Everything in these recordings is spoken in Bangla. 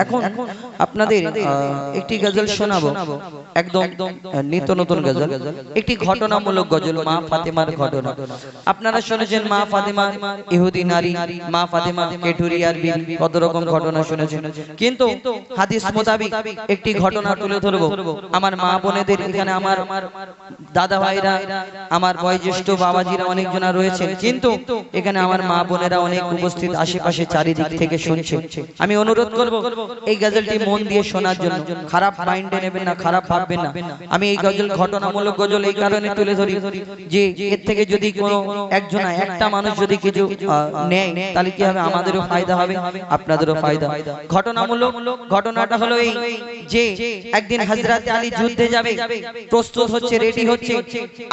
এখন আপনাদের একটি গজল শোনাবো, একদম নিত্য নতুন গজল, একটি ঘটনামূলক গজল, মা ফাতেমার ঘটনা। আপনারা শুনেছেন মা ফাতেমা ইহুদি নারী, মা ফাতেমা কেঠুরিয়ার বিবি, কত রকম ঘটনা শুনেছেন। কিন্তু হাদিস মোতাবেক একটি ঘটনা তুলে ধরবো। আমার মা বোনেদের এখানে, আমার দাদা ভাইরা, আমার বয়োজ্যেষ্ঠ বাবাজিরা অনেকজনা রয়েছেন, কিন্তু এখানে আমার মা বোনেরা অনেক উপস্থিত, আশেপাশে চারিদিক থেকে শুনছে। আমি অনুরোধ করব এই গজলটি মন দিয়ে শোনার জন্য। খারাপ মাইন্ডে নেবেন না, খারাপ ভাববেন না। আমি এই গজল ঘটনামূলক গজল এই কারণে তুলে ধরি যে এর থেকে যদি কোনো একজনা, একটা মানুষ যদি কিছু নেয়, তাহলে কি হবে, আমাদেরও ফায়দা হবে, আপনাদেরও ফায়দা। ঘটনামূলক ঘটনাটা হলো এই যে একদিন হযরত আলী যুদ্ধে যাবে, প্রস্তুত হচ্ছে, রেডি হচ্ছে,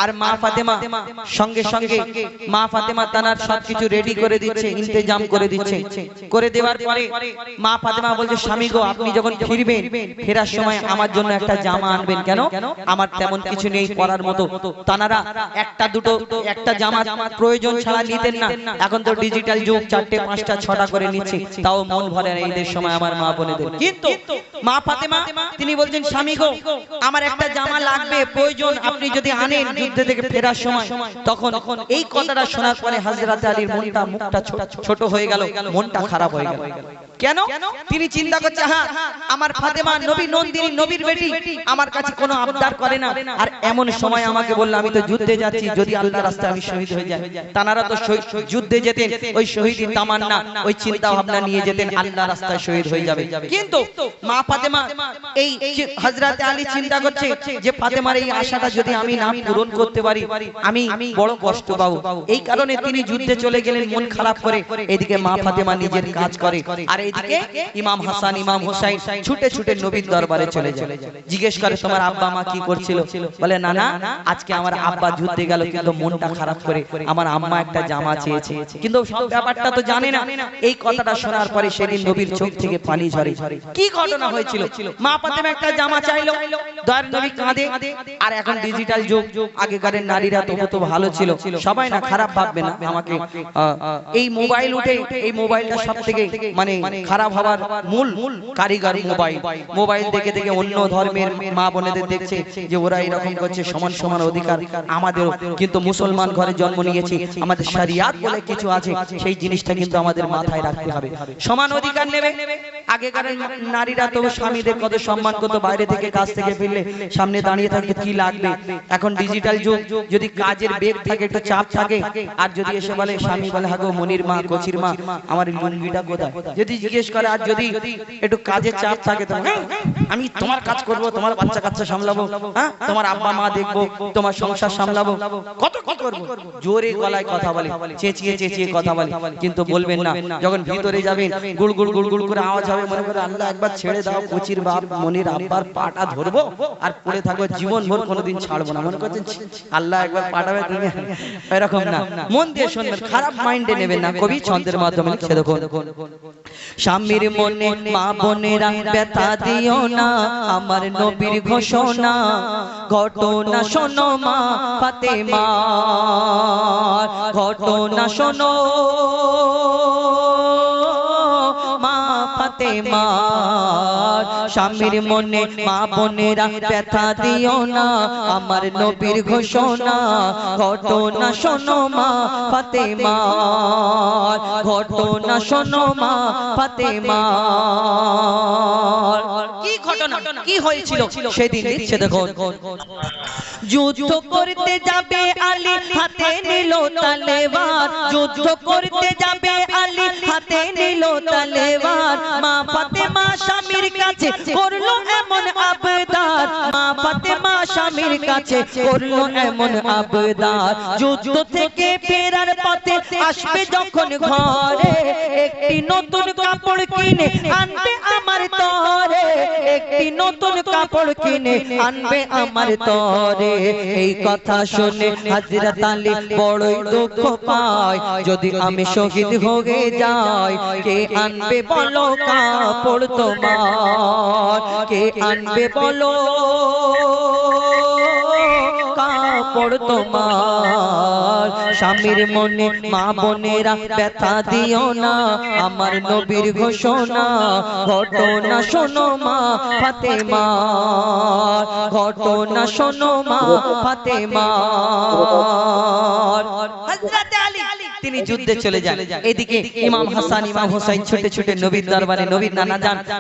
আর মা ফাতেমা সঙ্গে সঙ্গে মা ফাতেমা তানার সবকিছু রেডি করে দিচ্ছে, ইন্তজাম করে দিচ্ছে। করে দেওয়ার পরে মা ফাতেমা বলছে, স্বামী গো, আপনি যখন ফিরবেন, ফেরার সময় আমার জন্য একটা জামা আনবেন। কেন? আমার তেমন কিছু নেই পরার মতো। তানারা একটা দুটো, একটা জামা প্রয়োজন ছাড়া নিতেন না। এখন তো ডিজিটাল যুগ, 4টে 5টা 6টা করে নিচ্ছে, তাও মন ভরে না ঈদের সময় আমার মা বোনেদের। কিন্তু মা ফাতেমা তিনি বলছেন, স্বামী গো, আমার একটা জামা লাগবে, প্রয়োজন, আপনি যদি আনেন যুদ্ধ থেকে ফেরার সময়। তখন এই কথাটা শোনার পরে হযরত আলীর মনটা, মুখটা ছোট হয়ে গেল, মনটা খারাপ হয়ে গেল। কেন? তিনি চিন্তা করছে, হ্যাঁ, আমার ফাতেমা নবী নন্দিনী, নবীর বেটি, আমার কাছে কোনো আবদার করে না, আর এমন সময় আমাকে বলল আমি তো যুদ্ধে যাচ্ছি, যদি আল্লাহর রাস্তায় আমি শহীদ হয়ে যাই। তানারা তো যুদ্ধে যেতেন ওই শহীদি তামান্না, ওই চিন্তা ভাবনা নিয়ে যেতেন, আল্লাহর রাস্তায় শহীদ হয়ে যাবে। কিন্তু মা ফাতেমা এই হযরত আলী চিন্তা করছে যে ফাতেমার এই আশাটা যদি আমি না পূরণ করতে পারি, আমি বড় কষ্ট পাবো। এই কারণে তিনি যুদ্ধে চলে গেলেন মন খারাপ করে। এদিকে মা ফাতেমা নিজের কাজ করে, আর এইদিকে ইমাম হাসান, ইমাম হুসাইন ছুটে ছুটে নবীর দরবারে চলে যায়। জিজ্ঞেস করে, তোমার আব্বা মা কি করছিল? বলে, না না, আজকে আমার আব্বা যুদ্ধে গেল, কিন্তু মনটা খারাপ করে আমার আম্মা একটা জামা চেয়েছে। কিন্তু সব ব্যাপারটা তো জানে না। এই কথাটা শোনার পরে সেদিন নবীর চোখ থেকে পানি ঝরে। কি ঘটনা হয়েছিল? মা ফাতেমা একটা জামা চাইলো, দয়ার নবী কাঁদে। আর এখন ডিজিটাল যুগ, আগেকার নারীরা তো ভালো ছিল, সবাই না খারাপ ভাববে না আমাকে। এই মোবাইল উঠে, এই মোবাইলটা সবথেকে মানে খারাপ হওয়ার মূল কারিগর মোবাইল। মোবাইল দেখে দেখে অন্য ধর্মের মা বোনেদের দেখছে যে ওরা এরকম করছে, সমান সমান অধিকার আমাদেরও। কিন্তু মুসলমান ঘরে জন্ম নিয়েছি, আমাদের শরিয়াত বলে কিছু আছে, সেই জিনিসটা কিন্তু আমাদের মাথায় রাখতে হবে। সমান অধিকার নেবে। আগেকার নারীরা তো স্বামীদের কত সম্মান করত, বাইরে থেকে কাজ থেকে ফিরলে সামনে দাঁড়িয়ে থাকতে কি লাগবে। এখন ডিজিটাল যুগ, যদি কাজের বেগ থাকে, একটু চাপ থাকে, আর যদি এসে বলে, স্বামী বলে, হাগো মনির মা, কচির মা, আমার লুঙ্গিটা কোথায়, যদি জিজ্ঞেস করে, আর যদি একটু কাজের চাপ থাকে, তো আমি তোমার কাজ করব, তোমার বাচ্চা কাচ্চা সামলাবো, হ্যাঁ, তোমার আব্বা মা দেখবো, তোমার সংসার সামলাবো, কত কত করবো, জোরে গলায় কথা বলে, চেঁচিয়ে চেঁচিয়ে কথা বলে। কিন্তু বলবেন না, যখন ভিতরে যাবেন, গুড় গুড় গুড় গুড় করে আওয়াজ হবে, মনে করে আল্লাহ একবার ছেড়ে দাও, কচির বাপ মনির আব্বার পাটা ধরবো আর পড়ে থাকবো জীবন ভর, কোনোদিন ছাড়বো না। মনে করছেন আল্লাহ একবার পাঠাবে, তুমি এরকম না। মন দিয়ে শুনবেন, খারাপ মাইন্ডে নেবেন না। কবি ছন্দের মাধ্যমে লিখছে, দেখুন, স্বামীর মনে মা বোনেরা ব্যথা দিও না, আমার নবীর ঘোষণা ঘটনা শোনো মা ফাতেমা, ঘটনা শোনো মা ফাতেমা, স্বামীর মনে মা বোনেরা ব্যথা দিও না, আমার নবীর ঘোষণা ঘটনা শোনো মা ফাতেমা, ঘটনা শোনো মা ফাতেমা। কি ঘটনা, কি হয়েছিল সেদিন লিখছে, দেখুন, যুদ্ধ করতে যাবে আলী, হাতে নিল তলোয়ার, যুদ্ধ করতে যাবে আলী, হাতে নিল তলোয়ার, মা ফাতেমা স্বামীর কাছে করলো এমন আবদার, মা ফাতেমা স্বামীর কাছে করলো এমন আবদার, যুদ্ধ থেকে ফেরার পথে আসবে যখন ঘরে, একটি নতুন কাপড় কিনে আনবে আমার তরে, একটি নতুন কাপড় কিনে আনবে আমার তরে। এই কথা শুনে হযরত আলী বড়ই দুঃখ পায়, যদি আমি শহীদ হয়ে যাই, কে আনবে বলো কাপড় তোমার, কে আনবে বলো কাপড় তোমার স্বামীর মনে মা বোনেরা ব্যথা দিও না আমার নবীর ঘোষণা ঘটনা শোনো মা ফাতেমা ঘটনা শোনো মা ফাতেমা হযরত আলী তিনি যুদ্ধে চলে যান এদিকে ইমাম হাসান ইমাম হোসেন ছুটে ছুটে নবীর দরবারে নবীর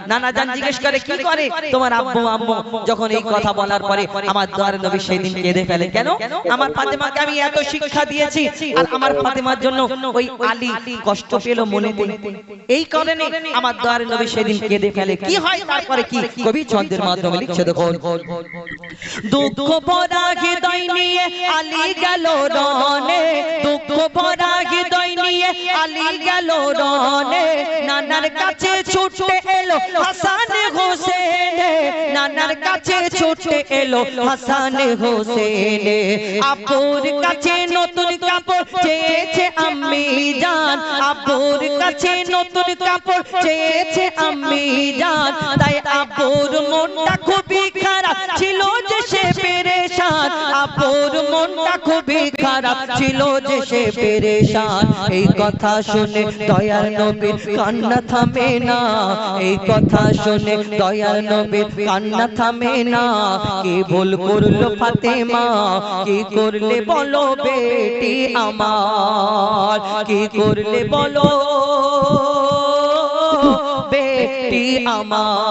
নানা জান জিজ্ঞেস করে কি করে তোমার আব্বু আম্মু যখন এই কথা বলার পরে আমার দোয়ার নবী সেই দিন কেঁদে ফেলে কেন আমার ফাতেমাকে আমি এত শিক্ষা দিয়েছি আর আমার ফাতেমার জন্য ওই আলী কষ্ট পেল মনেতে এই কারণে আমার দোয়ার নবী সেই দিন কেঁদে ফেলে কি হয় তারপরে কি কবি ছন্দের মাধ্যমে লিখছে দেখো দুঃখ ভরা হৃদয় নিয়ে আলী গেল রনে দুঃখ ভরা হৃদয় নিয়ে আলী গেল রনে নানার কাছে ছুটে এলো হাসান হোসেন নানার কাছে ছুটে এলো হাসান হোসেন আব্বুর কাছে নতুন কাপড় চেয়েছে আম্মি জান আব্বুর কাছে নতুন কাপড় চেয়েছে আম্মি জান তাই আব্বুর মনটা খুবই খারাপ ছিল যে সে পেরেশান আব্বুর মনটা খুবই খারাপ ছিল যে সে পেরেশান এই কথা শুনে দয়ার নবীর কান্না থামে না এই কথা শুনে দয়ার নবীর কান্না থামে না কি ভুল করলো ফাতেমা কি করলে বলো বেটি আমার কি করলে বলো বেটি আমার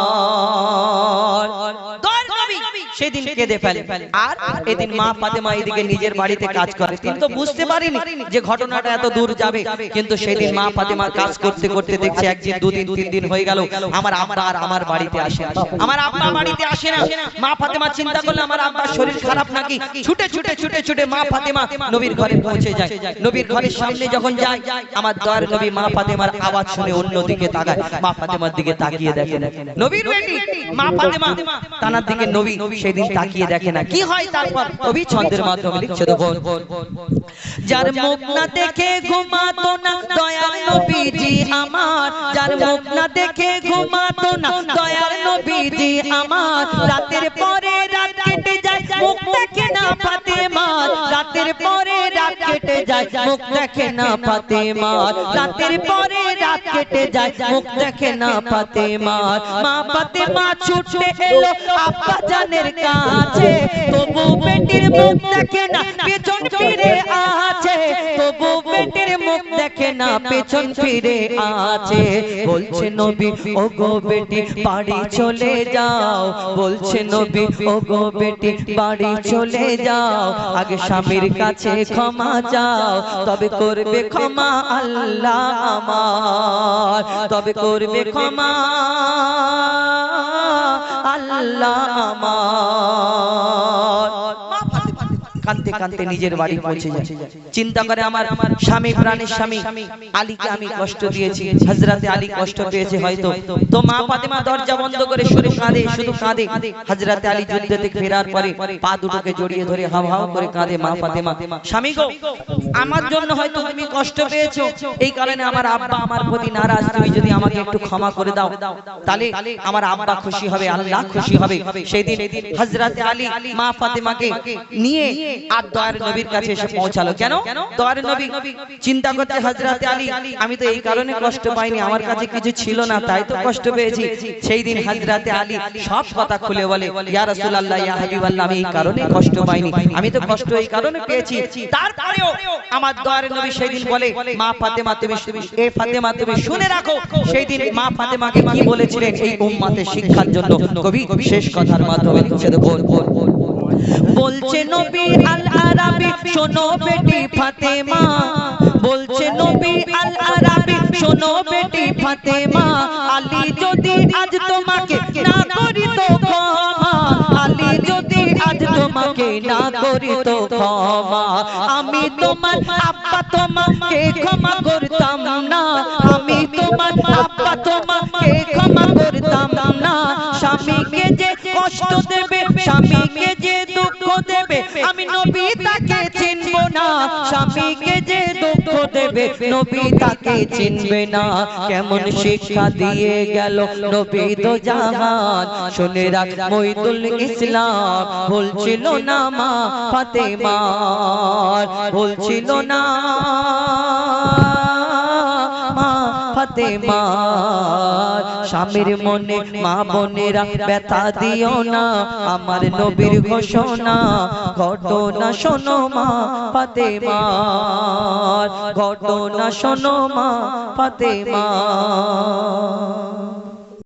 সেদিন কেঁদে ফেলে আর এদিন মা ফাতেমা এদিকে নিজের বাড়িতে কাজ করে তিনি তো বুঝতে পারেনি যে ঘটনাটা এত দূর যাবে কিন্তু সেদিন মা ফাতেমা কাজ করতে করতে দেখছে একদিন দুদিন তিন দিন হয়ে গেল আমার আব্বা আর আমার বাড়িতে আসে আমার আব্বা বাড়িতে আসে না মা ফাতেমা চিন্তা করলে আমার আব্বার শরীর খারাপ নাকি ছুটে ছুটে ছুটে ছুটে মা ফাতেমা নবীর ঘরে পৌঁছে যায় নবীর ঘরের সামনে যখন যায় আমার দয়ার নবী মা ফাতেমার আওয়াজ শুনে অন্যদিকে তাকায় মা ফাতেমার দিকে তাকিয়ে দেখে নবীর বেটি মা ফাতেমা তানার দিকে নবী সেদিন তাকিয়ে দেখে না কি হয় তারপর কবি ছন্দের মাধ্যমে লিখছে দেখো যার মুখ না দেখে ঘুমাতো না দয়ার নবীজি আমার যার মুখ না দেখে ঘুমাতো না দয়ার নবীজি আমার রাতের পরে রাত কেটে যায় মুখ দেখে না ফাতেমা রাতের পরে রাত কেটে যায় মুখ দেখে না ফাতেমা রাতের পরে রাত কেটে যায় মুখ দেখে না ফাতেমা মা ফাতেমা ছুটে এলো আব্বা জানের কাছে তবু বেটির মুখ দেখে না পেছন ফিরে আছে তবু বেটির মুখ দেখে না পেছন ফিরে আছে বলছে নবী ও গো বেটি বাড়ি চলে যাও বলছে নবী ও গো বেটি বাড়ি চলে যাও আগে স্বামীর কাছে ক্ষমা চাও তবে করবে ক্ষমা আল্লাহ আমার তবে করবে ক্ষমা আল্লাহ আমার কাঁদতে কাঁদতে নিজের বাড়ি পৌঁছে যায় চিন্তা করে আমার স্বামী প্রাণের স্বামী আলীকে আমি কষ্ট দিয়েছি হযরতে আলী কষ্ট পেয়েছে হয়তো তো মা ফাতেমা দরজা বন্ধ করে শুধু কাঁদে হযরতে আলী যুদ্ধ থেকে ফেরার পরে পা দুটোকে জড়িয়ে ধরে হাও হাও করে কাঁদে মা ফাতেমা স্বামী গো আমার জন্য হয়তো তুমি কষ্ট পেয়েছো এই কারণে আমার আব্বা আমার প্রতি নারাজ তুমি যদি আমাকে একটু ক্ষমা করে দাও তাহলে আমার আব্বা খুশি হবে আল্লাহ খুশি হবে সেই দিন হযরতে আলী মা ফাতেমাকে নিয়ে আর দয়ার নবীর কাছে এসে পৌঁছালো কেন দয়ার নবী চিন্তা করতে হযরতে আলী আমি তো এই কারণে কষ্ট পাইনি আমার কাছে কিছু ছিল না তাই তো কষ্ট পেয়েছি সেই দিন হযরতে আলী সব কথা খুলে বলে ইয়া রাসূলুল্লাহ ইয়া হাবিবাল্লাহ আমি এই কারণে কষ্ট পাইনি আমি তো কষ্ট এই কারণে পেয়েছি তারপরেও আমার দয়ার নবী সেই দিন বলে মা ফাতেমা তুমি এই ফাতেমা তুমি শুনে রাখো সেই দিন মা ফাতেমাকে কি বলেছিলেন এই উম্মতের শিক্ষার জন্য কবি শেষ কথার মাধ্যমে লিখছে দেখো বলছে নবী আল আরাবী শোনো বেটি ফাতেমা বলছে নবী আল আরাবী শোনো বেটি ফাতেমা আলী যদি আজ তোমাকে না করিত ক্ষমা আলী যদি আজ তোমাকে না করিত ক্ষমা আমি তোমার আব্বা তোমাকে ক্ষমা করতাম না আমি তোমার আব্বা তোমাকে ক্ষমা করতাম না স্বামীকে যে কষ্ট দেবে স্বামীকে যে দুঃখ দেবে আমি নবী তাকে চিনব না স্বামীকে যে দুঃখ দেবে দেবে নবী তাকে চিনবে না কেমন শিক্ষা দিয়ে গেল নবী দো জাহান শুনে রাখ মঈদুল ইসলাম বলছিল না মা ফাতেমার বলছিল না মা ফাতেমার স্বামীর মনে মা বোনেরা ব্যথা দিও না আমার নবীর ঘোষণা ঘটনা শোনো মা ফাতেমার ঘটনা শোনো মা ফাতেমার